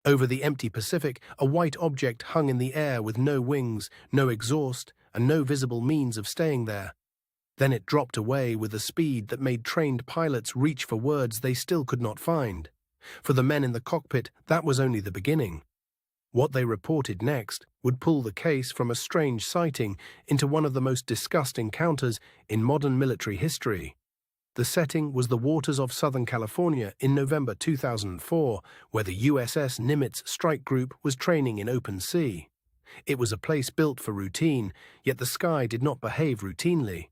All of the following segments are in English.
Over the empty Pacific, a white object hung in the air with no wings, no exhaust, and no visible means of staying there. Then it dropped away with a speed that made trained pilots reach for words they still could not find. For the men in the cockpit, that was only the beginning. What they reported next would pull the case from a strange sighting into one of the most discussed encounters in modern military history. The setting was the waters of Southern California in November 2004, where the USS Nimitz strike group was training in open sea. It was a place built for routine, yet the sky did not behave routinely.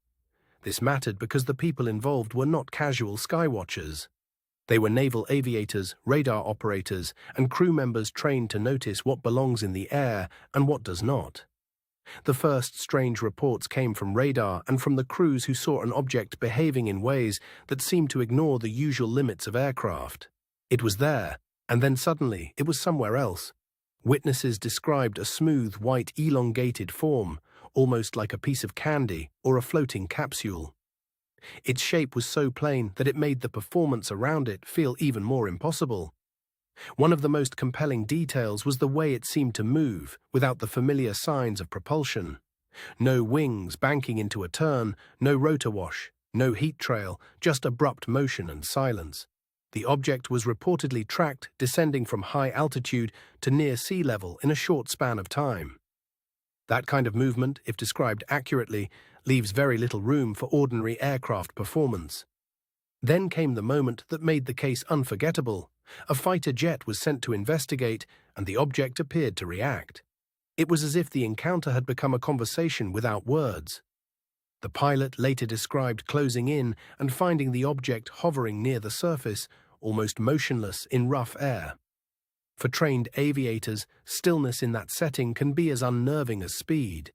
This mattered because the people involved were not casual skywatchers. They were naval aviators, radar operators, and crew members trained to notice what belongs in the air and what does not. The first strange reports came from radar and from the crews who saw an object behaving in ways that seemed to ignore the usual limits of aircraft. It was there, and then suddenly it was somewhere else. Witnesses described a smooth, white, elongated form, almost like a piece of candy or a floating capsule. Its shape was so plain that it made the performance around it feel even more impossible. One of the most compelling details was the way it seemed to move, without the familiar signs of propulsion. No wings banking into a turn, no rotor wash, no heat trail, just abrupt motion and silence. The object was reportedly tracked, descending from high altitude to near sea level in a short span of time. That kind of movement, if described accurately, leaves very little room for ordinary aircraft performance. Then came the moment that made the case unforgettable. A fighter jet was sent to investigate, and the object appeared to react. It was as if the encounter had become a conversation without words. The pilot later described closing in and finding the object hovering near the surface, almost motionless in rough air. For trained aviators, stillness in that setting can be as unnerving as speed.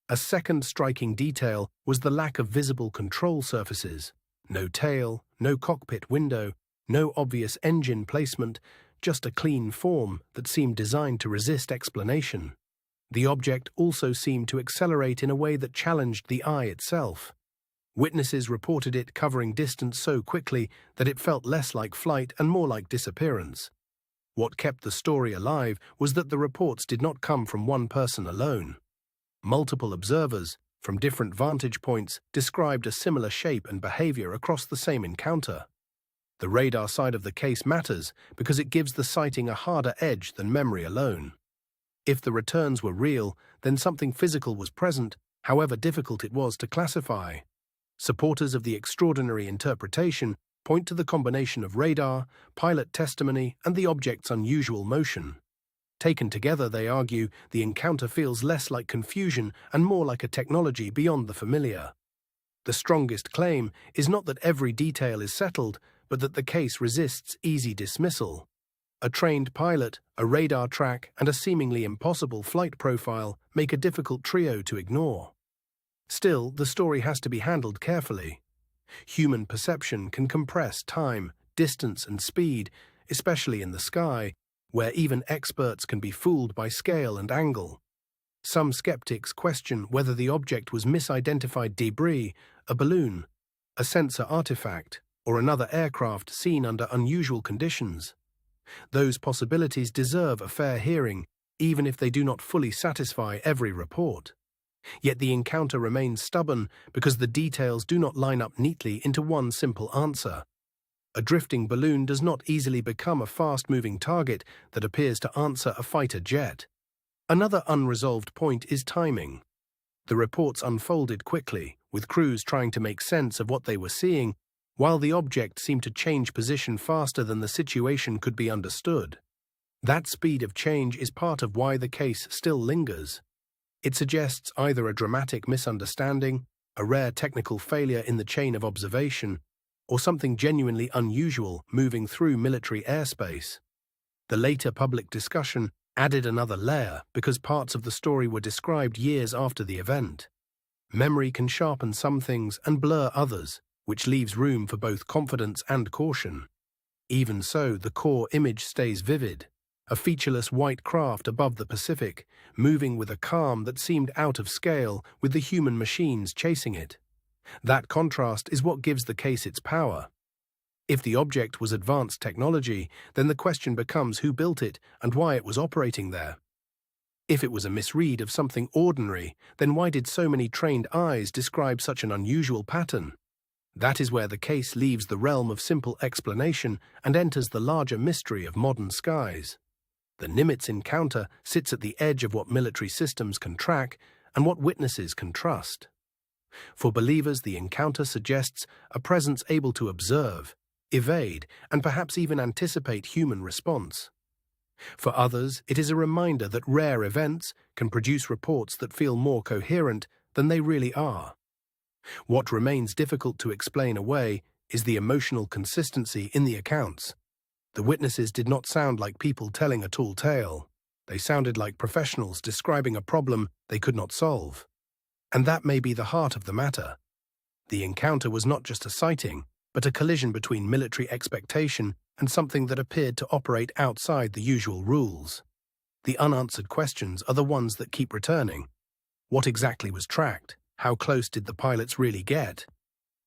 A second striking detail was the lack of visible control surfaces. No tail, no cockpit window, no obvious engine placement, just a clean form that seemed designed to resist explanation. The object also seemed to accelerate in a way that challenged the eye itself. Witnesses reported it covering distance so quickly that it felt less like flight and more like disappearance. What kept the story alive was that the reports did not come from one person alone. Multiple observers, from different vantage points, described a similar shape and behavior across the same encounter. The radar side of the case matters because it gives the sighting a harder edge than memory alone. If the returns were real, then something physical was present, however difficult it was to classify. Supporters of the extraordinary interpretation point to the combination of radar, pilot testimony, and the object's unusual motion. Taken together, they argue, the encounter feels less like confusion and more like a technology beyond the familiar. The strongest claim is not that every detail is settled, but that the case resists easy dismissal. A trained pilot, a radar track, and a seemingly impossible flight profile make a difficult trio to ignore. Still, the story has to be handled carefully. Human perception can compress time, distance, and speed, especially in the sky, where even experts can be fooled by scale and angle. Some skeptics question whether the object was misidentified debris, a balloon, a sensor artifact, or another aircraft seen under unusual conditions. Those possibilities deserve a fair hearing, even if they do not fully satisfy every report. Yet the encounter remains stubborn because the details do not line up neatly into one simple answer. A drifting balloon does not easily become a fast-moving target that appears to answer a fighter jet. Another unresolved point is timing. The reports unfolded quickly, with crews trying to make sense of what they were seeing, while the object seemed to change position faster than the situation could be understood. That speed of change is part of why the case still lingers. It suggests either a dramatic misunderstanding, a rare technical failure in the chain of observation, or something genuinely unusual moving through military airspace. The later public discussion added another layer because parts of the story were described years after the event. Memory can sharpen some things and blur others, which leaves room for both confidence and caution. Even so, the core image stays vivid. A featureless white craft above the Pacific, moving with a calm that seemed out of scale with the human machines chasing it. That contrast is what gives the case its power. If the object was advanced technology, then the question becomes who built it and why it was operating there. If it was a misread of something ordinary, then why did so many trained eyes describe such an unusual pattern? That is where the case leaves the realm of simple explanation and enters the larger mystery of modern skies. The Nimitz encounter sits at the edge of what military systems can track and what witnesses can trust. For believers, the encounter suggests a presence able to observe, evade, and perhaps even anticipate human response. For others, it is a reminder that rare events can produce reports that feel more coherent than they really are. What remains difficult to explain away is the emotional consistency in the accounts. The witnesses did not sound like people telling a tall tale. They sounded like professionals describing a problem they could not solve. And that may be the heart of the matter. The encounter was not just a sighting, but a collision between military expectation and something that appeared to operate outside the usual rules. The unanswered questions are the ones that keep returning. What exactly was tracked? How close did the pilots really get?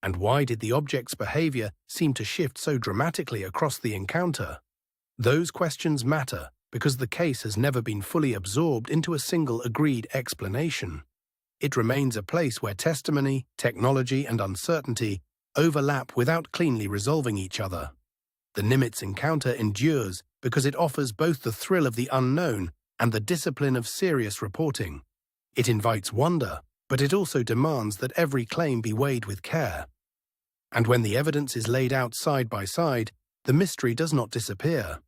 And why did the object's behavior seem to shift so dramatically across the encounter? Those questions matter because the case has never been fully absorbed into a single agreed explanation. It remains a place where testimony, technology, and uncertainty overlap without cleanly resolving each other. The Nimitz encounter endures because it offers both the thrill of the unknown and the discipline of serious reporting. It invites wonder, but it also demands that every claim be weighed with care. And when the evidence is laid out side by side, the mystery does not disappear.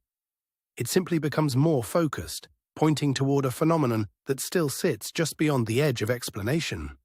It simply becomes more focused, pointing toward a phenomenon that still sits just beyond the edge of explanation.